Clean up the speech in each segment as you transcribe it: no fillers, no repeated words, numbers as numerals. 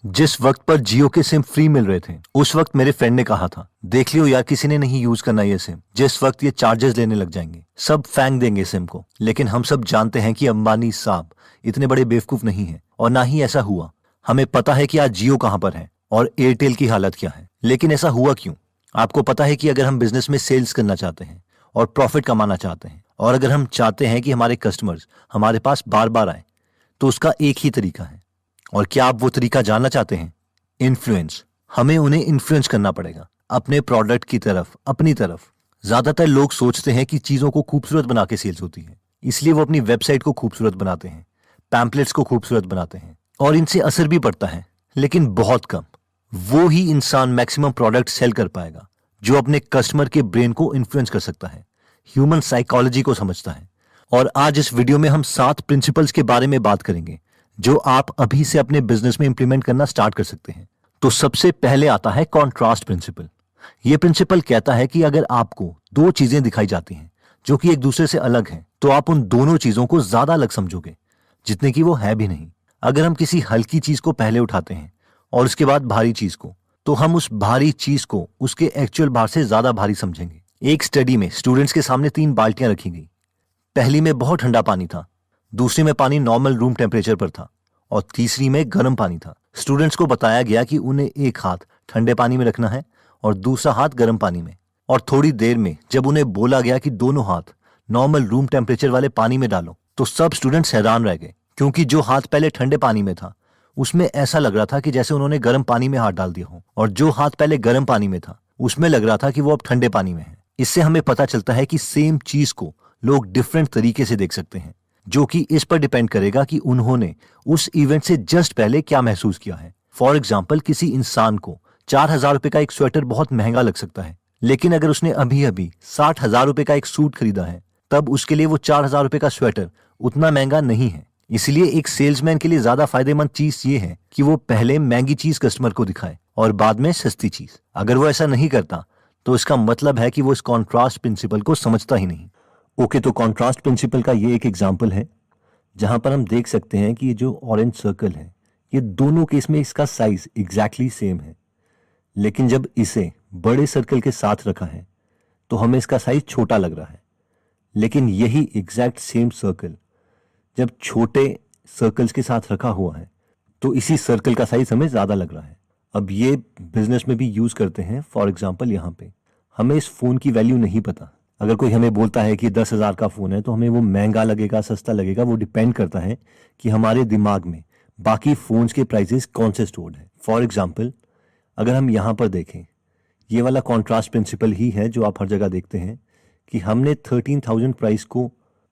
जिस वक्त पर जियो के सिम फ्री मिल रहे थे उस वक्त मेरे फ्रेंड ने कहा था, देख लियो यार किसी ने नहीं यूज करना ये सिम, जिस वक्त ये चार्जेस लेने लग जाएंगे सब फेंक देंगे सिम को। लेकिन हम सब जानते हैं कि अंबानी साहब इतने बड़े बेवकूफ नहीं है और ना ही ऐसा हुआ। हमें पता है कि आज जियो कहां पर है और एयरटेल की हालत क्या है, लेकिन ऐसा हुआ क्यों? आपको पता है कि अगर हम बिजनेस में सेल्स करना चाहते हैं और प्रॉफिट कमाना चाहते हैं और अगर हम चाहते हैं कि हमारे कस्टमर्स हमारे पास बार बार आए तो उसका एक ही तरीका है। और क्या आप वो तरीका जानना चाहते हैं? इन्फ्लुएंस। हमें उन्हें इन्फ्लुएंस करना पड़ेगा अपने प्रोडक्ट की तरफ, अपनी तरफ। ज्यादातर लोग सोचते हैं कि चीजों को खूबसूरत बना के सेल्स होती है, इसलिए वो अपनी वेबसाइट को खूबसूरत बनाते हैं, पैम्पलेट्स को खूबसूरत बनाते हैं और इनसे असर भी पड़ता है, लेकिन बहुत कम। वो ही इंसान मैक्सिमम प्रोडक्ट सेल कर पाएगा जो अपने कस्टमर के ब्रेन को इन्फ्लुएंस कर सकता है, ह्यूमन साइकोलॉजी को समझता है। और आज इस वीडियो में हम 7 प्रिंसिपल्स के बारे में बात करेंगे जो आप अभी से अपने बिजनेस में इंप्लीमेंट करना स्टार्ट कर सकते हैं। तो सबसे पहले आता है कॉन्ट्रास्ट प्रिंसिपल। यह प्रिंसिपल कहता है कि अगर आपको दो चीजें दिखाई जाती हैं जो कि एक दूसरे से अलग हैं, तो आप उन दोनों चीजों को ज्यादा अलग समझोगे जितने की वो है भी नहीं। अगर हम किसी हल्की चीज को पहले उठाते हैं और उसके बाद भारी चीज को, तो हम उस भारी चीज को उसके एक्चुअल भार से ज्यादा भारी समझेंगे। एक स्टडी में स्टूडेंट्स के सामने 3 बाल्टियां रखी गई। पहली में बहुत ठंडा पानी था, दूसरी में पानी नॉर्मल रूम टेम्परेचर पर था और तीसरी में गर्म पानी था। स्टूडेंट्स को बताया गया कि उन्हें एक हाथ ठंडे पानी में रखना है और दूसरा हाथ गर्म पानी में। और थोड़ी देर में जब उन्हें बोला गया कि दोनों हाथ नॉर्मल रूम टेम्परेचर वाले पानी में डालो, तो सब स्टूडेंट्स हैरान रह गए, क्योंकि जो हाथ पहले ठंडे पानी में था उसमें ऐसा लग रहा था कि जैसे उन्होंने गर्म पानी में हाथ डाल दिया हो, और जो हाथ पहले गर्म पानी में था उसमें लग रहा था कि वो अब ठंडे पानी में है। इससे हमें पता चलता है कि सेम चीज को लोग डिफरेंट तरीके से देख सकते हैं, जो कि इस पर डिपेंड करेगा कि उन्होंने उस इवेंट से जस्ट पहले क्या महसूस किया है। फॉर एग्जाम्पल, किसी इंसान को 4,000 रुपए का एक स्वेटर बहुत महंगा लग सकता है, लेकिन अगर उसने अभी अभी 60,000 रुपए का एक सूट खरीदा है, तब उसके लिए वो 4,000 रुपए का स्वेटर उतना महंगा नहीं है। इसलिए एक सेल्समैन के लिए ज्यादा फायदेमंद चीज ये है कि वो पहले महंगी चीज कस्टमर को दिखाए और बाद में सस्ती चीज। अगर वो ऐसा नहीं करता तो इसका मतलब है कि वो इस कॉन्ट्रास्ट प्रिंसिपल को समझता ही नहीं। ओके, तो कॉन्ट्रास्ट प्रिंसिपल का ये एक एग्जाम्पल है जहां पर हम देख सकते हैं कि ये जो ऑरेंज सर्कल है, ये दोनों केस में इसका साइज एग्जैक्टली सेम है, लेकिन जब इसे बड़े सर्कल के साथ रखा है तो हमें इसका साइज छोटा लग रहा है। लेकिन यही एग्जैक्ट सेम सर्कल जब छोटे सर्कल्स के साथ रखा हुआ है तो इसी सर्कल का साइज हमें ज्यादा लग रहा है। अब ये बिजनेस में भी यूज करते हैं। फॉर एग्जाम्पल, यहाँ पे हमें इस फोन की वैल्यू नहीं पता। अगर कोई हमें बोलता है कि 10,000 का फोन है तो हमें वो महंगा लगेगा, सस्ता लगेगा, वो डिपेंड करता है कि हमारे दिमाग में बाकी फोन्स के प्राइसेस कौन से स्टोर्ड है। फॉर एग्जाम्पल, अगर हम यहाँ पर देखें, ये वाला कॉन्ट्रास्ट प्रिंसिपल ही है जो आप हर जगह देखते हैं कि हमने 13,000 प्राइस को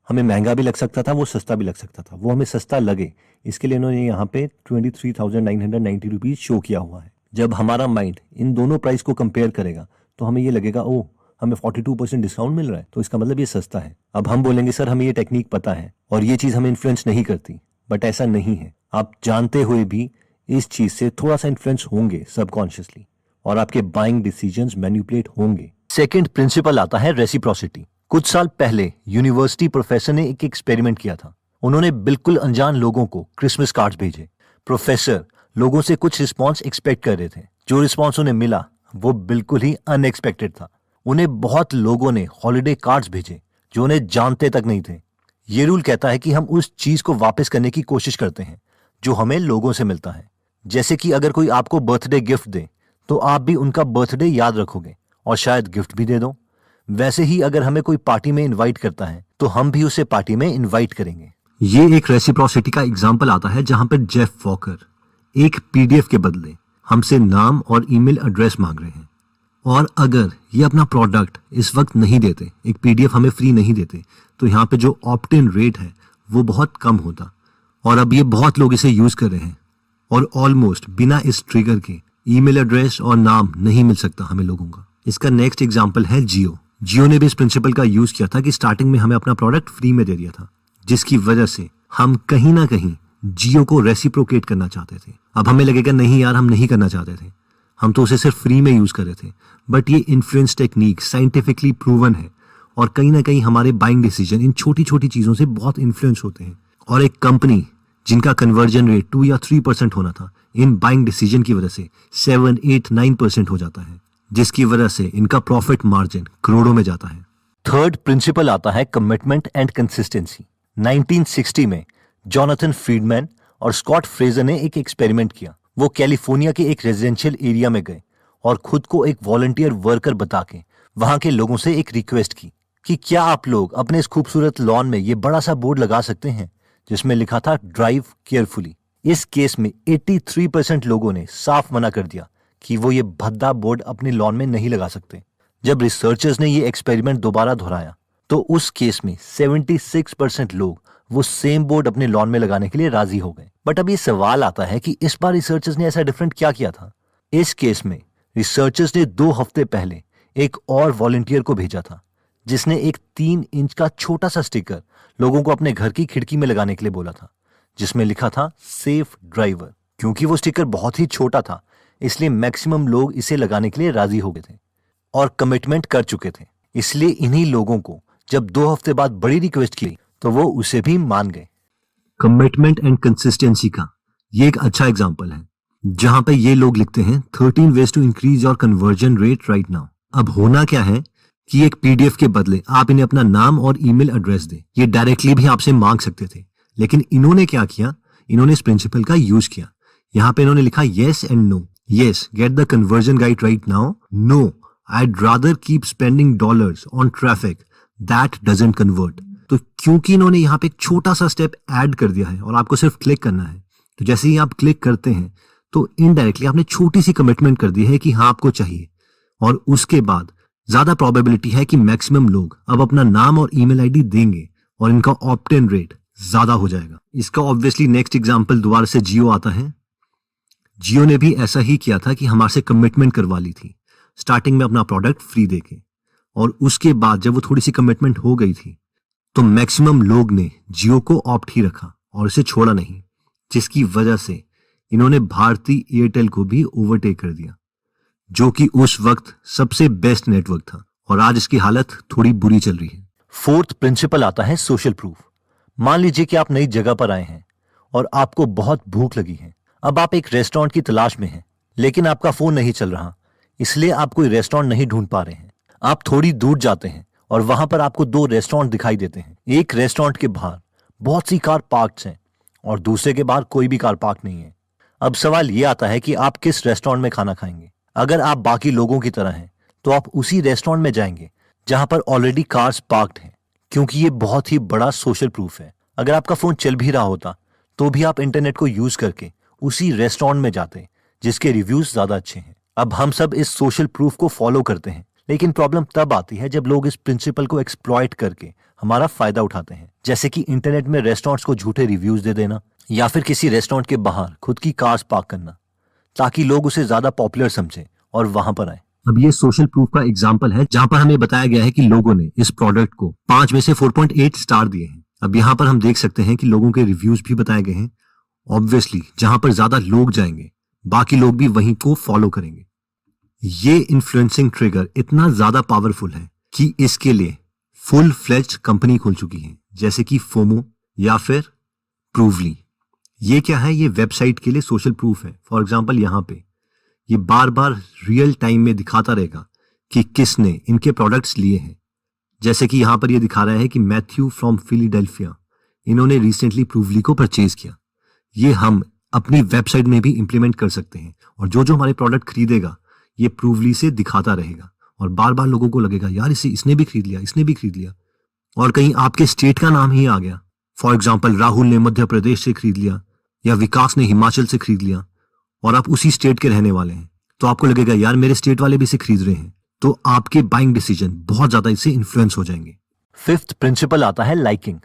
हमें महंगा भी लग सकता था, वो सस्ता भी लग सकता था। वो हमें सस्ता लगे इसके लिए इन्होंने यहाँ पे 23,990 रुपीज शो किया हुआ है। जब हमारा माइंड इन दोनों प्राइस को कंपेयर करेगा तो हमें ये लगेगा, ओह हमें 42% डिस्काउंट मिल रहा है तो इसका मतलब ये सस्ता है। अब हम बोलेंगे सर हमें ये टेक्निक पता है और ये चीज हमें इन्फ्लुएंस नहीं करती, बट ऐसा नहीं है। आप जानते हुए भी इस चीज से थोड़ा सा इन्फ्लुएंस होंगे सबकॉन्शियसली और आपके बाइंग डिसीजंस मैनिपुलेट होंगे। सेकंड प्रिंसिपल आता है रेसिप्रोसिटी। कुछ साल पहले यूनिवर्सिटी प्रोफेसर ने एक एक्सपेरिमेंट किया था। उन्होंने बिल्कुल अनजान लोगों को क्रिसमस कार्ड्स भेजे। प्रोफेसर लोगों से कुछ रिस्पॉन्स एक्सपेक्ट कर रहे थे। जो रिस्पॉन्स उन्हें मिला वो बिल्कुल ही अनएक्सपेक्टेड था। उन्हें बहुत लोगों ने हॉलिडे कार्ड्स भेजे जो उन्हें जानते तक नहीं थे। ये रूल कहता है कि हम उस चीज को वापस करने की कोशिश करते हैं जो हमें लोगों से मिलता है। जैसे कि अगर कोई आपको बर्थडे गिफ्ट दे तो आप भी उनका बर्थडे याद रखोगे और शायद गिफ्ट भी दे दो। वैसे ही अगर हमें कोई पार्टी में इनवाइट करता है तो हम भी उसे पार्टी में इनवाइट करेंगे। ये एक रेसिप्रोसिटी का एग्जाम्पल आता है जहां पर जेफ वॉकर एक पीडीएफ के बदले हमसे नाम और ईमेल एड्रेस मांग रहे हैं, और अगर ये अपना प्रोडक्ट इस वक्त नहीं देते, एक पीडीएफ हमें फ्री नहीं देते, तो यहाँ पे जो ऑप्ट इन रेट है वो बहुत कम होता। और अब ये बहुत लोग इसे यूज कर रहे हैं और ऑलमोस्ट बिना इस ट्रिगर के ईमेल एड्रेस और नाम नहीं मिल सकता हमें लोगों का। इसका नेक्स्ट एग्जाम्पल है जियो। जियो ने भी इस प्रिंसिपल का यूज किया था कि स्टार्टिंग में हमें अपना प्रोडक्ट फ्री में दे दिया था, जिसकी वजह से हम कहीं ना कहीं जियो को रेसिप्रोकेट करना चाहते थे। अब हमें लगेगा नहीं यार, हम नहीं करना चाहते थे, हम तो उसे सिर्फ फ्री में यूज कर रहे थे। बट ये इन्फ्लुएंस टेक्निक साइंटिफिकली प्रूवन है और कहीं ना कहीं हमारे बाइंग डिसीजन इन छोटी छोटी चीजों से बहुत इन्फ्लुएंस होते हैं। और एक कंपनी जिनका कन्वर्जन रेट 2 या 3% होना था, इन बाइंग डिसीजन की वजह से 7, 8, 9% हो जाता है, जिसकी वजह से इनका प्रॉफिट मार्जिन करोड़ों में जाता है। थर्ड प्रिंसिपल आता है कमिटमेंट एंड कंसिस्टेंसी। 1960 में जॉनथन फ्रीडमैन और स्कॉट फ्रेजर ने एक एक्सपेरिमेंट किया। वो कैलिफोर्निया के एक रेजिडेंशियल एरिया में गए और खुद को एक वॉलंटियर वर्कर बता के वहां के लोगों से एक रिक्वेस्ट की कि क्या आप लोग अपने इस खूबसूरत लॉन में ये बड़ा सा बोर्ड लगा सकते हैं जिसमें लिखा था ड्राइव केयरफुली। इस केस में 83% लोगों ने साफ मना कर दिया कि वो ये भद्दा बोर्ड अपने लॉन में नहीं लगा सकते। जब रिसर्चर्स ने ये एक्सपेरिमेंट दोबारा दोहराया तो उस केस में 76% लोग वो सेम बोर्ड अपने लॉन में लगाने के लिए राजी हो गए। बट अब ये सवाल आता है कि इस बार रिसर्चर्स ने ऐसा डिफरेंट क्या किया था। इस केस में रिसर्चर्स ने 2 हफ्ते पहले एक और वॉलंटियर को भेजा था जिसने एक 3 इंच का छोटा सा स्टिकर लोगों को अपने घर की खिड़की में लगाने के लिए बोला था जिसमें लिखा था सेफ ड्राइवर। क्योंकि वो स्टिकर बहुत ही छोटा था इसलिए मैक्सिमम लोग इसे लगाने के लिए राजी हो गए थे और कमिटमेंट कर चुके थे। इसलिए इन्हीं लोगों को जब 2 हफ्ते बाद बड़ी रिक्वेस्ट की तो वो उसे भी मान गए। कमिटमेंट एंड कंसिस्टेंसी का ये एक अच्छा एग्जांपल है जहां पे ये लोग लिखते हैं 13 ways to increase your conversion rate right now। अब होना क्या है कि एक पीडीएफ के बदले आप इन्हें अपना नाम और ईमेल एड्रेस दें। ये डायरेक्टली भी आपसे मांग सकते थे, लेकिन इन्होंने क्या किया, इन्होंने इस प्रिंसिपल का यूज किया। यहाँ पे इन्होंने लिखा yes and no. Yes, get the conversion guide right now. No, I'd rather keep spending dollars on traffic that doesn't convert। तो क्योंकि इन्होंने यहाँ पे एक छोटा सा स्टेप ऐड कर दिया है और आपको सिर्फ क्लिक करना है, तो जैसे ही आप क्लिक करते हैं तो इनडायरेक्टली आपने छोटी सी कमिटमेंट कर दी है कि हाँ आपको चाहिए, और उसके बाद ज्यादा प्रोबेबिलिटी है कि मैक्सिमम लोग अब अपना नाम और ईमेल आईडी देंगे और इनका ऑप्ट इन रेट ज्यादा हो जाएगा। इसका ऑब्वियसली नेक्स्ट एग्जांपल दोबारा से जियो आता है। जियो ने भी ऐसा ही किया था कि हमारे से कमिटमेंट करवा ली थी स्टार्टिंग में अपना प्रोडक्ट फ्री देके, और उसके बाद जब वो थोड़ी सी कमिटमेंट हो गई थी तो मैक्सिमम लोग ने जियो को ऑप्ट ही रखा और इसे छोड़ा नहीं, जिसकी वजह से इन्होंने भारती एयरटेल को भी ओवरटेक कर दिया जो कि उस वक्त सबसे बेस्ट नेटवर्क था, और आज इसकी हालत थोड़ी बुरी चल रही है। फोर्थ प्रिंसिपल आता है सोशल प्रूफ। मान लीजिए कि आप नई जगह पर आए हैं और आपको बहुत भूख लगी है। अब आप एक रेस्टोरेंट की तलाश में हैं, लेकिन आपका फोन नहीं चल रहा, इसलिए आप कोई रेस्टोरेंट नहीं ढूंढ पा रहे हैं। आप थोड़ी दूर जाते हैं और वहां पर आपको 2 रेस्टोरेंट दिखाई देते हैं। एक रेस्टोरेंट के बाहर बहुत सी कार पार्क्ड हैं और दूसरे के बाहर कोई भी कार पार्क नहीं है। अब सवाल यह आता है कि आप किस रेस्टोरेंट में खाना खाएंगे। अगर आप बाकी लोगों की तरह हैं तो आप उसी रेस्टोरेंट में जाएंगे जहां पर ऑलरेडी कार्स पार्क्ड हैं, क्योंकि ये बहुत ही बड़ा सोशल प्रूफ है। अगर आपका फोन चल भी रहा होता तो भी आप इंटरनेट को यूज करके उसी रेस्टोरेंट में जाते जिसके रिव्यूज ज्यादा अच्छे हैं। अब हम सब इस सोशल प्रूफ को फॉलो करते हैं, लेकिन प्रॉब्लम तब आती है जब लोग इस प्रिंसिपल को एक्सप्लॉइट करके हमारा फायदा उठाते हैं, जैसे कि इंटरनेट में रेस्टोरेंट्स को झूठे रिव्यूज दे देना या फिर किसी रेस्टोरेंट के बाहर खुद की कार्स पार्क करना ताकि लोग उसे ज्यादा पॉपुलर समझें और वहां पर आए। अब ये सोशल प्रूफ का एग्जांपल है जहां पर हमें बताया गया है कि लोगों ने इस प्रोडक्ट को 5 में से 4.8 स्टार दिए हैं। अब यहाँ पर हम देख सकते हैं कि लोगों के रिव्यूज भी बताए गए हैं। ऑब्वियसली जहां पर ज्यादा लोग जाएंगे बाकी लोग भी वहीं को फॉलो करेंगे। ये इन्फ्लुएंसिंग ट्रिगर इतना ज्यादा पावरफुल है कि इसके लिए फुल फ्लेज्ड कंपनी खुल चुकी है, जैसे कि फोमो या फिर प्रूवली। ये क्या है? ये वेबसाइट के लिए सोशल प्रूफ है। फॉर एग्जांपल यहाँ पे ये बार बार रियल टाइम में दिखाता रहेगा कि किसने इनके प्रोडक्ट्स लिए हैं। जैसे कि यहाँ पर ये दिखा रहा है कि मैथ्यू फ्रॉम फिलाडेल्फिया, इन्होंने रिसेंटली प्रूवली को परचेज किया। ये हम अपनी वेबसाइट में भी इंप्लीमेंट कर सकते हैं, और जो जो हमारे प्रोडक्ट खरीदेगा ये प्रूवली से दिखाता रहेगा और बार बार लोगों को लगेगा यार इसने भी खरीद लिया, इसने भी खरीद लिया। और कहीं आपके स्टेट का नाम ही आ गया, फॉर एग्जाम्पल राहुल ने मध्य प्रदेश से खरीद लिया या विकास ने हिमाचल से खरीद लिया, और आप उसी स्टेट के रहने वाले हैं, तो आपको लगेगा यार मेरे स्टेट वाले भी इसे खरीद रहे हैं, तो आपके बाइंग डिसीजन बहुत ज्यादा इससे इन्फ्लुएंस हो जाएंगे। फिफ्थ प्रिंसिपल आता है लाइकिंग।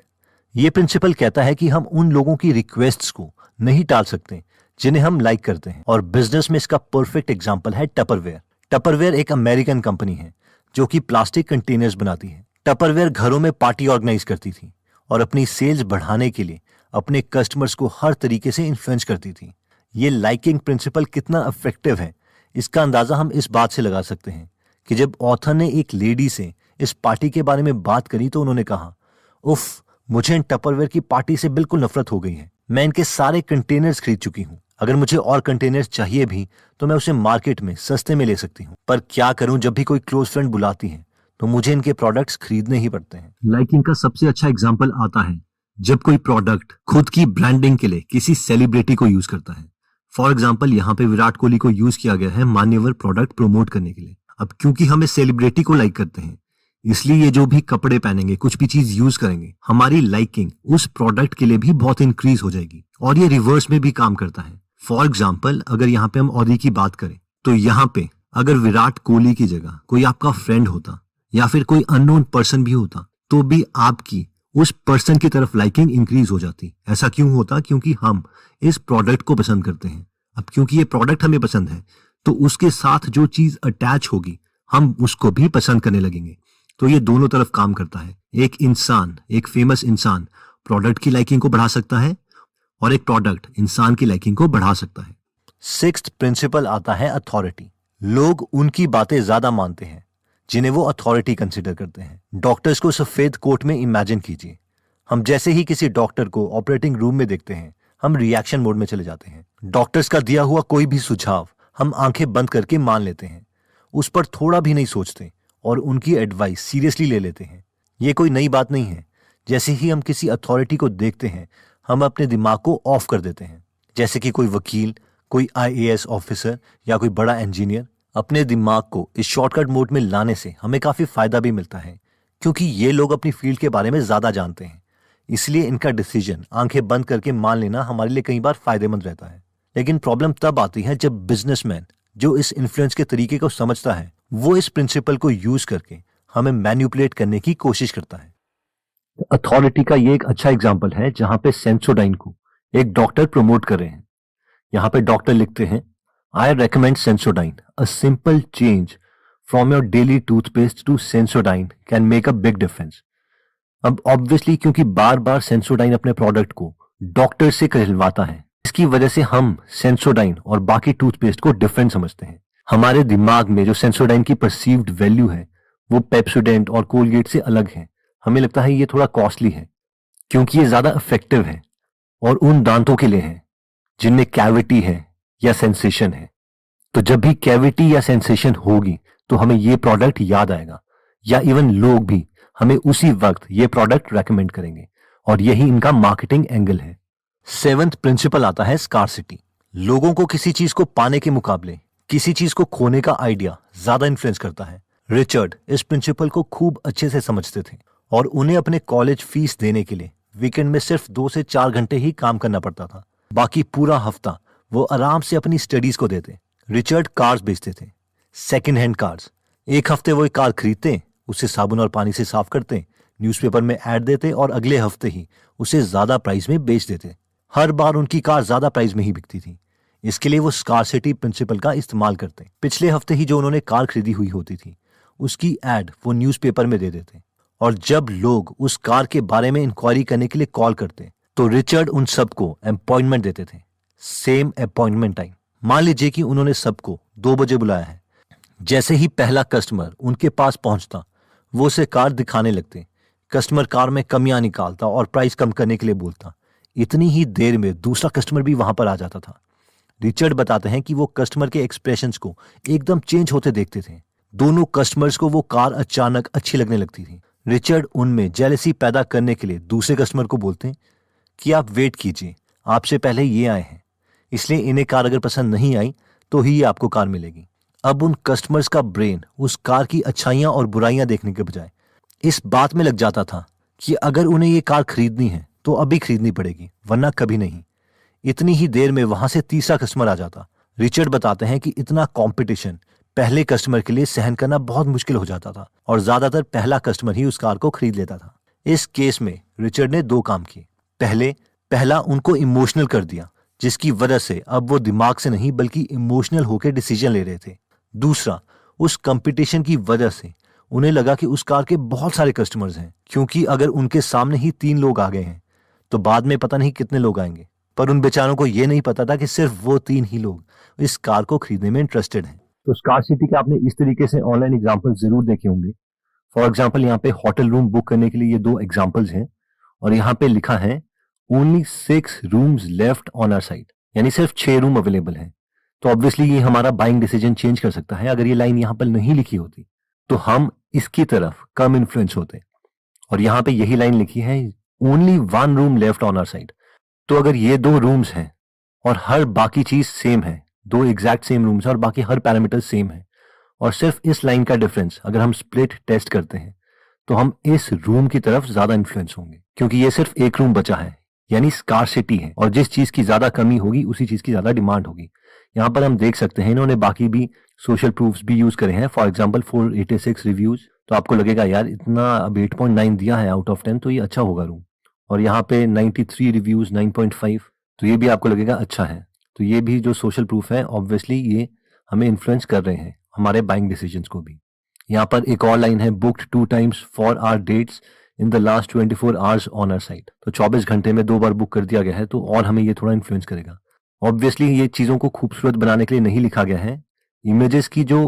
ये प्रिंसिपल कहता है कि हम उन लोगों की रिक्वेस्ट्स को नहीं टाल सकते जिन्हें हम लाइक करते हैं, और बिजनेस में इसका परफेक्ट एग्जांपल है टपरवेयर। टपरवेयर एक अमेरिकन कंपनी है जो कि प्लास्टिक कंटेनर्स बनाती है। टपरवेयर घरों में पार्टी ऑर्गेनाइज करती थी और अपनी सेल्स बढ़ाने के लिए अपने कस्टमर्स को हर तरीके से इन्फ्लुएंस करती थी। ये लाइकिंग प्रिंसिपल कितना इफेक्टिव है इसका अंदाजा हम इस बात से लगा सकते हैं कि जब ऑथर ने एक लेडी से इस पार्टी के बारे में बात करी तो उन्होंने कहा, उफ, मुझे इन टपरवेयर की पार्टी से बिल्कुल नफरत हो गई है, मैं इनके सारे कंटेनर्स खरीद चुकी हूँ, अगर मुझे और कंटेनर्स चाहिए भी तो मैं उसे मार्केट में सस्ते में ले सकती हूँ, पर क्या करूं, जब भी कोई क्लोज फ्रेंड बुलाती है तो मुझे इनके प्रोडक्ट्स खरीदने ही पड़ते हैं। लाइकिंग का सबसे अच्छा एग्जाम्पल आता है जब कोई प्रोडक्ट खुद की ब्रांडिंग के लिए किसी सेलिब्रिटी को यूज करता है। फॉर एग्जाम्पल यहाँ पे विराट कोहली को यूज किया गया है मान्यवर प्रोडक्ट प्रमोट करने के लिए। अब क्योंकि हम इस सेलिब्रिटी को लाइक करते हैं, इसलिए ये जो भी कपड़े पहनेंगे, कुछ भी चीज यूज करेंगे, हमारी लाइकिंग उस प्रोडक्ट के लिए भी बहुत इंक्रीज हो जाएगी। और ये रिवर्स में भी काम करता है। फॉर एग्जाम्पल अगर यहाँ पे हम ऑडी की बात करें तो यहाँ पे अगर विराट कोहली की जगह कोई आपका फ्रेंड होता या फिर कोई अननोन पर्सन भी होता तो भी आपकी उस पर्सन की तरफ लाइकिंग इंक्रीज हो जाती। ऐसा क्यों होता? क्योंकि हम इस प्रोडक्ट को पसंद करते हैं। अब क्योंकि ये प्रोडक्ट हमें पसंद है तो उसके साथ जो चीज अटैच होगी हम उसको भी पसंद करने लगेंगे। तो ये दोनों तरफ काम करता है। एक इंसान, एक फेमस इंसान प्रोडक्ट की लाइकिंग को बढ़ा सकता है और एक प्रोडक्ट इंसान की लाइकिंग को बढ़ा सकता है। सिक्स्थ प्रिंसिपल आता है अथॉरिटी। लोग उनकी बातें ज्यादा मानते हैं जिन्हें वो अथॉरिटी कंसिडर करते हैं। डॉक्टर्स को सफेद कोट में इमेजिन कीजिए। हम जैसे ही किसी डॉक्टर को ऑपरेटिंग रूम में देखते हैं हम रिएक्शन मोड में चले जाते हैं। डॉक्टर्स का दिया हुआ कोई भी सुझाव हम आंखें बंद करके मान लेते हैं, उस पर थोड़ा भी नहीं सोचते और उनकी एडवाइस सीरियसली ले लेते हैं। ये कोई नई बात नहीं है। जैसे ही हम किसी अथॉरिटी को देखते हैं हम अपने दिमाग को ऑफ कर देते हैं। जैसे कि कोई वकील, कोई आईएएस ऑफिसर या कोई बड़ा इंजीनियर। अपने दिमाग को इस शॉर्टकट मोड में लाने से हमें काफी फायदा भी मिलता है क्योंकि ये लोग अपनी फील्ड के बारे में ज्यादा जानते हैं। इसलिए इनका डिसीजन आंखें बंद करके मान लेना हमारे लिए कई बार फायदेमंद रहता है। लेकिन प्रॉब्लम तब आती है जब बिजनेसमैन जो इस इन्फ्लुएंस के तरीके को समझता है वो इस प्रिंसिपल को यूज करके हमें मैनिपुलेट करने की कोशिश करता है। अथॉरिटी का ये एक अच्छा एग्जाम्पल है जहां पे सेंसोडाइन को एक डॉक्टर प्रमोट कर रहे हैं। यहाँ पे डॉक्टर लिखते हैं, I recommend Sensodyne, a simple change from your daily toothpaste to Sensodyne can make a big difference. अब ऑब्वियसली क्योंकि बार बार सेंसोडाइन अपने प्रोडक्ट को डॉक्टर से कहलवाता है, इसकी वजह से हम सेंसोडाइन और बाकी टूथपेस्ट को डिफरेंट समझते हैं। हमारे दिमाग में जो सेंसोडाइन की परसीव्ड वैल्यू है वो पेप्सोडेंट और कोलगेट से अलग है। हमें लगता है ये थोड़ा कॉस्टली है क्योंकि ये ज्यादा इफेक्टिव है और उन दांतों के लिए है जिनमें कैविटी है या सेंसेशन है। तो जब भी कैविटी या सेंसेशन होगी तो हमें ये प्रोडक्ट याद आएगा या इवन लोग भी हमें उसी वक्त ये प्रोडक्ट रेकमेंड करेंगे और यही इनका मार्केटिंग एंगल है। सेवेंथ प्रिंसिपल आता है स्कार्सिटी। लोगों को किसी चीज को पाने के मुकाबले किसी चीज को खोने का आइडिया ज्यादा इन्फ्लुएंस करता है। रिचर्ड इस प्रिंसिपल को खूब अच्छे से समझते थे और उन्हें अपने कॉलेज फीस देने के लिए वीकेंड में सिर्फ 2 से 4 घंटे ही काम करना पड़ता था। बाकी पूरा हफ्ता वो आराम से अपनी स्टडीज को देते। रिचर्ड कार्स बेचते थे, सेकेंड हैंड कार्स। एक हफ्ते वो एक कार खरीदते, उसे साबुन और पानी से साफ करते, न्यूज़पेपर में ऐड देते और अगले हफ्ते ही उसे ज्यादा प्राइस में बेच देते। हर बार उनकी कार ज्यादा प्राइस में ही बिकती थी। इसके लिए वो स्कार्सिटी प्रिंसिपल का इस्तेमाल करते। पिछले हफ्ते ही जो उन्होंने कार खरीदी हुई होती थी उसकी एड वो न्यूज़पेपर में दे देते और जब लोग उस कार के बारे में इंक्वायरी करने के लिए कॉल करते तो रिचर्ड उन सबको अपॉइंटमेंट देते थे, सेम अपॉइंटमेंट टाइम। मान लीजिए कि उन्होंने सबको 2 बजे बुलाया है। जैसे ही पहला कस्टमर उनके पास पहुंचता वो उसे कार दिखाने लगते। कस्टमर कार में कमियां निकालता और प्राइस कम करने के लिए बोलता। इतनी ही देर में दूसरा कस्टमर भी वहां पर आ जाता था। रिचर्ड बताते हैं कि वो कस्टमर के एक्सप्रेशंस को एकदम चेंज होते देखते थे। दोनों कस्टमर्स को वो कार अचानक अच्छी लगने लगती थी। रिचर्ड उनमें जेलसी पैदा करने के लिए दूसरे कस्टमर को बोलते कि आप वेट कीजिए, आपसे पहले ये आए हैं, इसलिए इन्हें कार अगर पसंद नहीं आई तो ही ये आपको कार मिलेगी। अब उन कस्टमर्स का ब्रेन उस कार की अच्छाइयां और बुराइयां देखने के बजाय इस बात में लग जाता था कि अगर उन्हें ये कार खरीदनी है तो अभी खरीदनी पड़ेगी वरना कभी नहीं। इतनी ही देर में वहां से तीसरा कस्टमर आ जाता। रिचर्ड बताते हैं कि इतना कंपटीशन पहले कस्टमर के लिए सहन करना बहुत मुश्किल हो जाता था और ज्यादातर पहला कस्टमर ही उस कार को खरीद लेता था। इस केस में रिचर्ड ने 2 काम किए। पहला उनको इमोशनल कर दिया जिसकी वजह से अब वो दिमाग से नहीं बल्कि इमोशनल होकर डिसीजन ले रहे थे। दूसरा, उस कंपटीशन की वजह से उन्हें लगा कि उस कार के बहुत सारे कस्टमर्स हैं, क्योंकि अगर उनके सामने ही 3 लोग आ गए हैं तो बाद में पता नहीं कितने लोग आएंगे। पर उन बेचारों को यह नहीं पता था कि सिर्फ वो 3 ही लोग इस कार को खरीदने में इंटरेस्टेड हैं। तो स्कार्सिटी के आपने इस तरीके से ऑनलाइन एग्जाम्पल जरूर देखे होंगे। फॉर एग्जाम्पल यहाँ पे होटल रूम बुक करने के लिए ये 2 एग्जाम्पल्स हैं और यहाँ पे लिखा है only 6 rooms left on our site. यानी सिर्फ 6 रूम अवेलेबल हैं। तो ऑब्वियसली ये हमारा बाइंग डिसीजन चेंज कर सकता है। अगर ये लाइन यहाँ पर नहीं लिखी होती तो हम इसकी तरफ कम इन्फ्लुएंस होते, और यहाँ पे यही लाइन लिखी है, only 1 room left on our side. तो अगर ये 2 रूम्स हैं और हर बाकी चीज सेम है, 2 एग्जैक्ट सेम रूम्स है और बाकी हर पैरामीटर सेम है, और सिर्फ इस लाइन का डिफरेंस अगर हम स्प्लिट टेस्ट करते हैं तो हम इस रूम की तरफ ज्यादा इन्फ्लुएंस होंगे, क्योंकि ये सिर्फ एक रूम बचा है, यानी स्कार्सिटी है, और जिस चीज की ज्यादा कमी होगी उसी चीज की ज्यादा डिमांड होगी। यहाँ पर हम देख सकते हैं इन्होंने बाकी भी सोशल प्रूफ्स भी यूज करे हैं। फॉर एग्जांपल 486 रिव्यूज, तो आपको लगेगा यार इतना अब 8.9 दिया है आउट ऑफ 10 तो ये अच्छा होगा रूम। और यहाँ पे 93 रिव्यूज 9.5, तो ये भी आपको लगेगा अच्छा है। तो ये भी जो सोशल प्रूफ है ऑब्वियसली ये हमें इन्फ्लुएंस कर रहे हैं हमारे बाइंग डिसीजंस को भी। यहाँ पर एक और लाइन है, booked 2 times for our dates in the last 24 hours on our site. तो 24 घंटे में 2 बार बुक कर दिया गया है, तो और हमें ये थोड़ा इन्फ्लुएंस करेगा। ऑब्वियसली ये चीजों को खूबसूरत बनाने के लिए नहीं लिखा गया है। इमेजेस की जो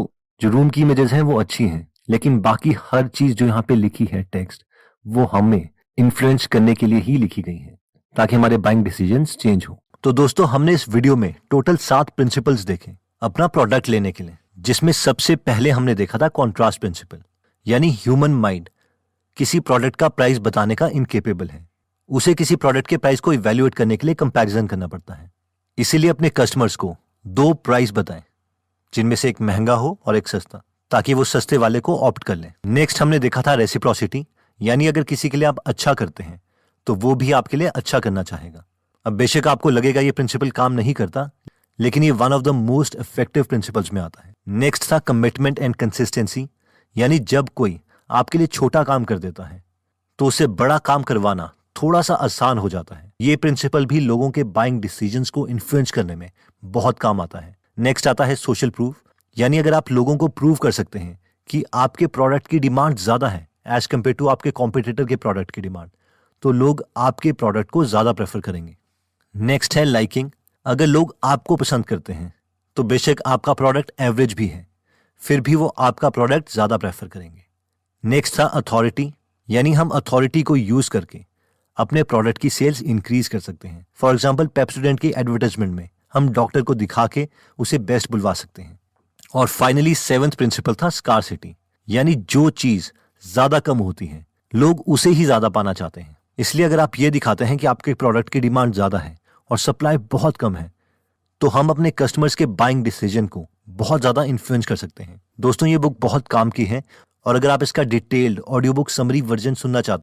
रूम की इमेजेस हैं वो अच्छी हैं, लेकिन बाकी हर चीज जो यहाँ पे लिखी है टेक्स्ट, वो हमें इन्फ्लुएंस करने के लिए ही लिखी गई है ताकि हमारे बाइंग डिसीजंस चेंज हो। तो दोस्तों हमने इस वीडियो में टोटल 7 प्रिंसिपल्स देखे अपना प्रोडक्ट लेने के लिए, जिसमें सबसे पहले हमने देखा था कॉन्ट्रास्ट प्रिंसिपल, यानी ह्यूमन माइंड किसी प्रोडक्ट का प्राइस बताने का इनकेपेबल है। उसे किसी प्रोडक्ट के प्राइस को इवैल्यूएट करने के लिए कंपैरिजन करना पड़ता है। इसीलिए अपने कस्टमर्स को 2 प्राइस बताएं, जिनमें से एक महंगा हो और एक सस्ता, ताकि वो सस्ते वाले को ऑप्ट कर लें। नेक्स्ट हमने देखा था रेसिप्रोसिटी, यानी अगर किसी के लिए आप अच्छा करते हैं तो वो भी आपके लिए अच्छा करना चाहेगा। अब बेशक आपको लगेगा ये प्रिंसिपल काम नहीं करता, लेकिन ये one of the most effective principles में आता है। नेक्स्ट था कमिटमेंट एंड कंसिस्टेंसी, यानी जब कोई आपके लिए छोटा काम कर देता है तो उसे बड़ा काम करवाना थोड़ा सा आसान हो जाता है। ये प्रिंसिपल भी लोगों के बाइंग डिसीजंस को इन्फ्लुएंस करने में बहुत काम आता है। नेक्स्ट आता है सोशल प्रूफ, यानी अगर आप लोगों को प्रूव कर सकते हैं कि आपके प्रोडक्ट की डिमांड ज्यादा है एज कंपेयर टू आपके कॉम्पिटिटर के प्रोडक्ट की डिमांड, तो लोग आपके प्रोडक्ट को ज्यादा प्रेफर करेंगे। नेक्स्ट है लाइकिंग, अगर लोग आपको पसंद करते हैं तो बेशक आपका प्रोडक्ट एवरेज भी है, फिर भी वो आपका प्रोडक्ट ज्यादा प्रेफर करेंगे। नेक्स्ट था अथॉरिटी, यानी हम अथॉरिटी को यूज करके अपने प्रोडक्ट की सेल्स इंक्रीज कर सकते हैं। फॉर एग्जाम्पल पेप्सोडेंट की एडवर्टाइजमेंट में हम डॉक्टर को दिखा के उसे बेस्ट बुलवा सकते हैं। और फाइनली 7th प्रिंसिपल था स्कार्सिटी, यानी जो चीज ज्यादा कम होती है लोग उसे ही ज्यादा पाना चाहते हैं। इसलिए अगर आप ये दिखाते हैं कि आपके प्रोडक्ट की डिमांड ज्यादा है और सप्लाई बहुत कम है, तो हम अपने कस्टमर्स के बाइंग डिसीजन को बहुत ज्यादा इन्फ्लुएंस कर सकते हैं। दोस्तों ये बुक बहुत काम की है, और अगर आप इसका detailed audio book summary version सुनना चाहते